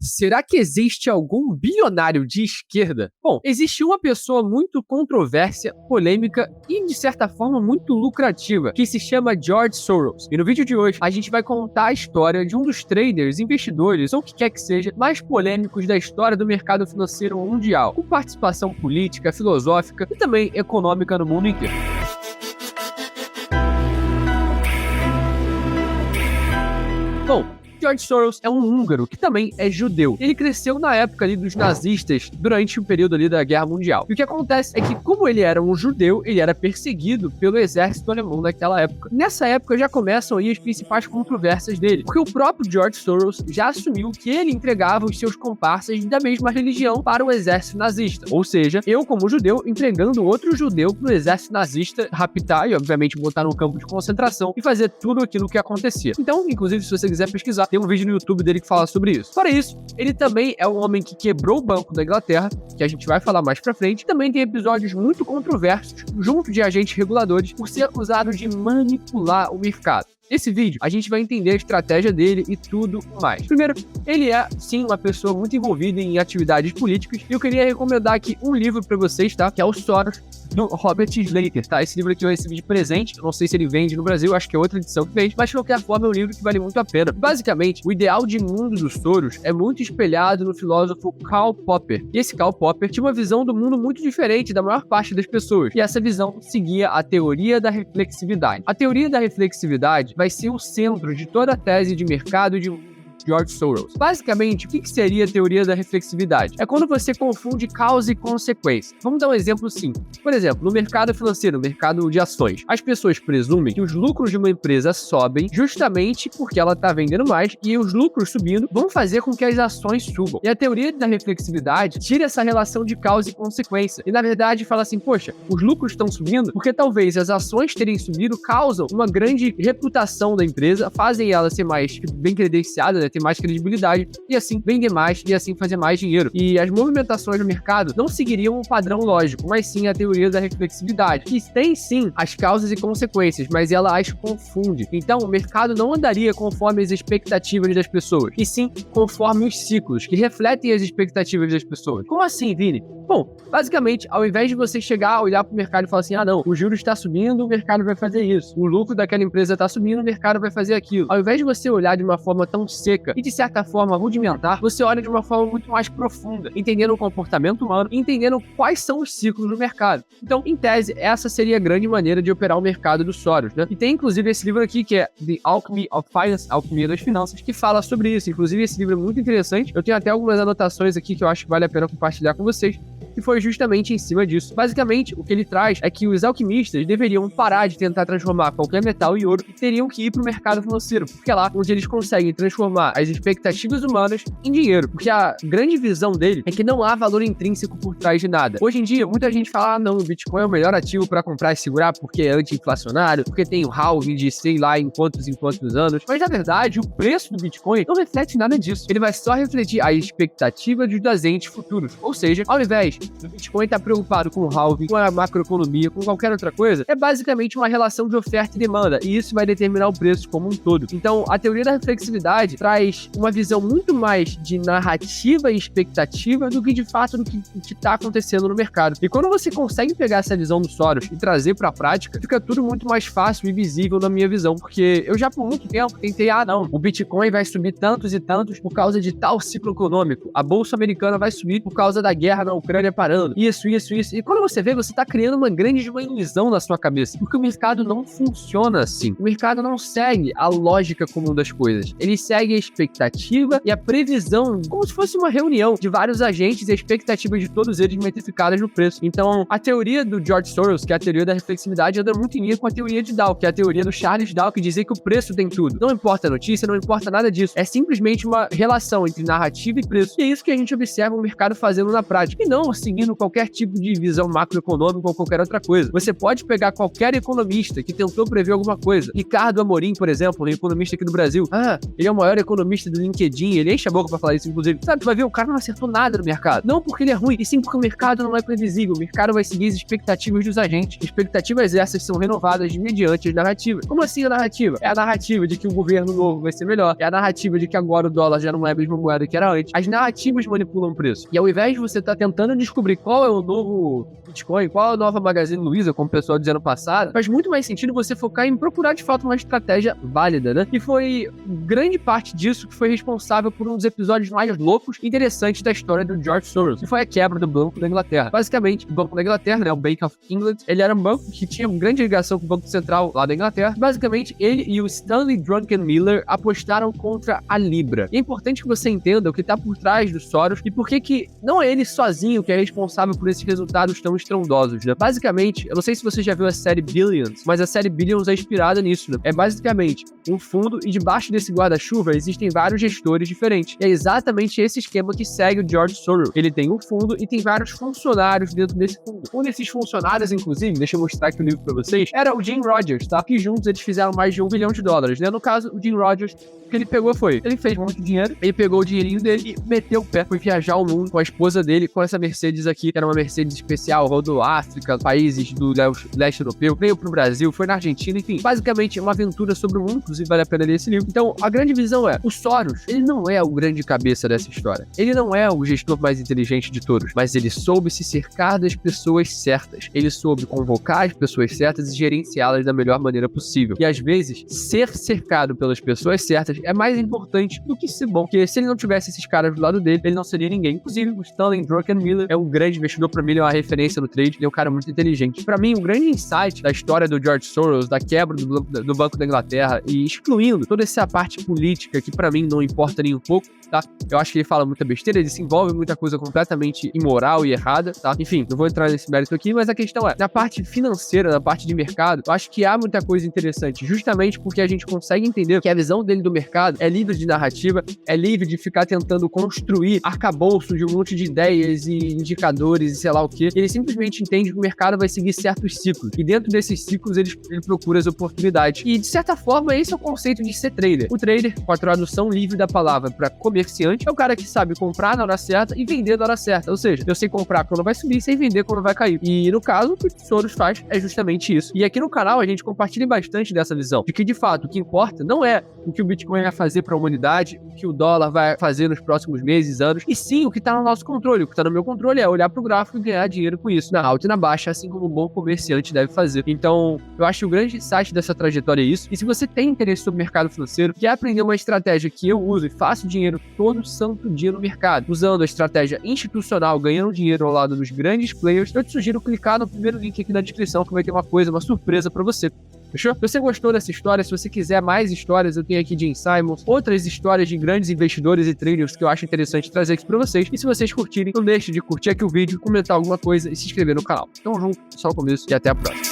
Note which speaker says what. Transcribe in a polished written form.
Speaker 1: será que existe algum bilionário de esquerda? Bom, existe uma pessoa muito controversa, polêmica e, de certa forma, muito lucrativa, que se chama George Soros. E no vídeo de hoje, a gente vai contar a história de um dos traders, investidores, ou o que quer que seja, mais polêmicos da história do mercado financeiro mundial, com participação política, filosófica e também econômica no mundo inteiro. Bom, George Soros é um húngaro que também é judeu. Ele cresceu na época ali dos nazistas, durante o período ali da Guerra Mundial. E o que acontece é que, como ele era um judeu, ele era perseguido pelo exército alemão naquela época. Nessa época já começam aí as principais controvérsias dele, porque o próprio George Soros já assumiu que ele entregava os seus comparsas da mesma religião para o exército nazista. Ou seja, eu como judeu entregando outro judeu para o exército nazista raptar e obviamente botar num campo de concentração e fazer tudo aquilo que acontecia. Então, inclusive, se você quiser pesquisar, tem um vídeo no YouTube dele que fala sobre isso. Fora isso, ele também é um homem que quebrou o Banco da Inglaterra, que a gente vai falar mais pra frente. Também tem episódios muito controversos junto de agentes reguladores por ser acusado de manipular o mercado. Nesse vídeo, a gente vai entender a estratégia dele e tudo mais. Primeiro, ele é, sim, uma pessoa muito envolvida em atividades políticas e eu queria recomendar aqui um livro pra vocês, tá? Que é o Soros, do Robert Slater, tá? Esse livro aqui eu recebi de presente, eu não sei se ele vende no Brasil, acho que é outra edição que vende, mas de qualquer forma é um livro que vale muito a pena. Basicamente, o ideal de mundo dos Soros é muito espelhado no filósofo Karl Popper. E esse Karl Popper tinha uma visão do mundo muito diferente da maior parte das pessoas, e essa visão seguia a teoria da reflexividade. A teoria da reflexividade vai ser o centro de toda a tese de mercado de George Soros. Basicamente, o que seria a teoria da reflexividade? É quando você confunde causa e consequência. Vamos dar um exemplo simples. Por exemplo, no mercado financeiro, no mercado de ações, as pessoas presumem que os lucros de uma empresa sobem justamente porque ela está vendendo mais e os lucros subindo vão fazer com que as ações subam. E a teoria da reflexividade tira essa relação de causa e consequência. E na verdade fala assim, poxa, os lucros estão subindo porque talvez as ações terem subido causam uma grande reputação da empresa, fazem ela ser mais bem credenciada, né, ter mais credibilidade e assim vender mais e assim fazer mais dinheiro. E as movimentações do mercado não seguiriam um padrão lógico, mas sim a teoria da reflexividade, que tem sim as causas e consequências, mas ela as confunde. Então o mercado não andaria conforme as expectativas das pessoas, e sim conforme os ciclos, que refletem as expectativas das pessoas. Como assim, Vini? Bom, basicamente, ao invés de você chegar, olhar para o mercado e falar assim, ah não, o juros está subindo, o mercado vai fazer isso. O lucro daquela empresa está subindo, o mercado vai fazer aquilo. Ao invés de você olhar de uma forma tão seca e de certa forma rudimentar, você olha de uma forma muito mais profunda, entendendo o comportamento humano e entendendo quais são os ciclos do mercado. Então, em tese, essa seria a grande maneira de operar o mercado dos Soros, né? E tem inclusive esse livro aqui que é The Alchemy of Finance, Alquimia das Finanças, que fala sobre isso. Inclusive, esse livro é muito interessante. Eu tenho até algumas anotações aqui que eu acho que vale a pena compartilhar com vocês, que foi justamente em cima disso. Basicamente, o que ele traz é que os alquimistas deveriam parar de tentar transformar qualquer metal em ouro e teriam que ir para o mercado financeiro, porque é lá onde eles conseguem transformar as expectativas humanas em dinheiro, porque a grande visão dele é que não há valor intrínseco por trás de nada. Hoje em dia, muita gente fala, ah não, o Bitcoin é o melhor ativo para comprar e segurar porque é anti-inflacionário, porque tem o halving de sei lá em quantos anos, mas na verdade, o preço do Bitcoin não reflete nada disso. Ele vai só refletir a expectativa dos agentes futuros, ou seja, ao invés do Bitcoin estar preocupado com o halving, com a macroeconomia, com qualquer outra coisa, é basicamente uma relação de oferta e demanda, e isso vai determinar o preço como um todo. Então, a teoria da reflexividade traz uma visão muito mais de narrativa e expectativa do que de fato do que está acontecendo no mercado. E quando você consegue pegar essa visão do Soros e trazer para a prática, fica tudo muito mais fácil e visível na minha visão, porque eu já por muito tempo tentei, ah não, o Bitcoin vai subir tantos e tantos por causa de tal ciclo econômico, a bolsa americana vai subir por causa da guerra na Ucrânia parando, isso. E quando você vê, você tá criando uma ilusão na sua cabeça, porque o mercado não funciona assim. O mercado não segue a lógica comum das coisas. Ele segue a expectativa e a previsão, como se fosse uma reunião de vários agentes e a expectativa de todos eles metrificadas no preço. Então, a teoria do George Soros, que é a teoria da reflexividade, anda muito em linha com a teoria de Dow, que é a teoria do Charles Dow, que dizia que o preço tem tudo. Não importa a notícia, não importa nada disso. É simplesmente uma relação entre narrativa e preço. E é isso que a gente observa o mercado fazendo na prática. E não seguindo qualquer tipo de visão macroeconômica ou qualquer outra coisa. Você pode pegar qualquer economista que tentou prever alguma coisa. Ricardo Amorim, por exemplo, um economista aqui do Brasil. Ele é o maior economista do LinkedIn, ele enche a boca pra falar isso, inclusive. Sabe, tu vai ver, o cara não acertou nada no mercado. Não porque ele é ruim, e sim porque o mercado não é previsível. O mercado vai seguir as expectativas dos agentes. Expectativas essas são renovadas mediante as narrativas. Como assim a narrativa? É a narrativa de que o governo novo vai ser melhor. É a narrativa de que agora o dólar já não é a mesma moeda que era antes. As narrativas manipulam o preço. E ao invés de você estar tentando descobrir qual é o novo Bitcoin, qual é a nova Magazine Luiza, como o pessoal dizia no passado, faz muito mais sentido você focar em procurar de fato uma estratégia válida, né? E foi grande parte disso que foi responsável por um dos episódios mais loucos e interessantes da história do George Soros, que foi a quebra do Banco da Inglaterra. Basicamente, o Banco da Inglaterra, né, o Bank of England, ele era um banco que tinha uma grande ligação com o Banco Central lá da Inglaterra. Basicamente, ele e o Stanley Druckenmiller apostaram contra a Libra. E é importante que você entenda o que está por trás do Soros e por que não é ele sozinho que é responsável por esses resultados tão estrondosos, né? Basicamente, eu não sei se você já viu a série Billions, mas a série Billions é inspirada nisso, né? É basicamente um fundo e debaixo desse guarda-chuva existem vários gestores diferentes. E é exatamente esse esquema que segue o George Soros. Ele tem um fundo e tem vários funcionários dentro desse fundo. Um desses funcionários, inclusive, deixa eu mostrar aqui o livro pra vocês, era o Jim Rogers, tá? Que juntos eles fizeram mais de $1 bilhão, né? No caso, o Jim Rogers, o que ele pegou foi, ele fez muito dinheiro, ele pegou o dinheirinho dele e meteu o pé, foi viajar o mundo com a esposa dele, com essa Mercedes aqui, que era uma Mercedes especial, rodou África, países do leste europeu, veio pro Brasil, foi na Argentina, enfim, basicamente é uma aventura sobre o mundo, inclusive vale a pena ler esse livro. Então, a grande visão é, o Soros, ele não é o grande cabeça dessa história, ele não é o gestor mais inteligente de todos, mas ele soube se cercar das pessoas certas, ele soube convocar as pessoas certas e gerenciá-las da melhor maneira possível. E às vezes, ser cercado pelas pessoas certas é mais importante do que ser bom, porque se ele não tivesse esses caras do lado dele, ele não seria ninguém. Inclusive, o Stanley Druckenmiller é um grande investidor, pra mim ele é uma referência no trade, ele é um cara muito inteligente. Pra mim, o grande insight da história do George Soros, da quebra do Banco da Inglaterra e excluindo toda essa parte política que pra mim não importa nem um pouco, tá? Eu acho que ele fala muita besteira, ele se envolve em muita coisa completamente imoral e errada, tá? Enfim, não vou entrar nesse mérito aqui, mas a questão é, na parte financeira, na parte de mercado, eu acho que há muita coisa interessante, justamente porque a gente consegue entender que a visão dele do mercado é livre de narrativa, é livre de ficar tentando construir arcabouço de um monte de ideias e indicadores e sei lá o que. Ele simplesmente entende que o mercado vai seguir certos ciclos, e dentro desses ciclos ele procura as oportunidades. E de certa forma, esse é o conceito de ser trader. O trader, com a tradução livre da palavra para comerciante, é o cara que sabe comprar na hora certa e vender na hora certa. Ou seja, eu sei comprar quando vai subir, sei vender quando vai cair. E no caso, o que o Soros faz é justamente isso. E aqui no canal a gente compartilha bastante dessa visão, de que de fato o que importa não é o que o Bitcoin vai fazer para a humanidade, o que o dólar vai fazer nos próximos meses, anos, e sim o que está no nosso controle. O que está no meu controle é olhar para o gráfico e ganhar dinheiro com isso, na alta e na baixa, assim como um bom comerciante deve fazer. Então, eu acho que o grande insight dessa trajetória é isso. E se você tem interesse sobre o mercado financeiro, quer aprender uma estratégia que eu uso e faço dinheiro todo santo dia no mercado, usando a estratégia institucional, ganhando dinheiro ao lado dos grandes players, eu te sugiro clicar no primeiro link aqui na descrição, que vai ter uma surpresa para você. Fechou? Se você gostou dessa história, se você quiser mais histórias, eu tenho aqui Jim Simons, outras histórias de grandes investidores e traders que eu acho interessante trazer aqui pra vocês. E se vocês curtirem, não deixe de curtir aqui o vídeo, comentar alguma coisa e se inscrever no canal. Tamo junto, só o começo e até a próxima.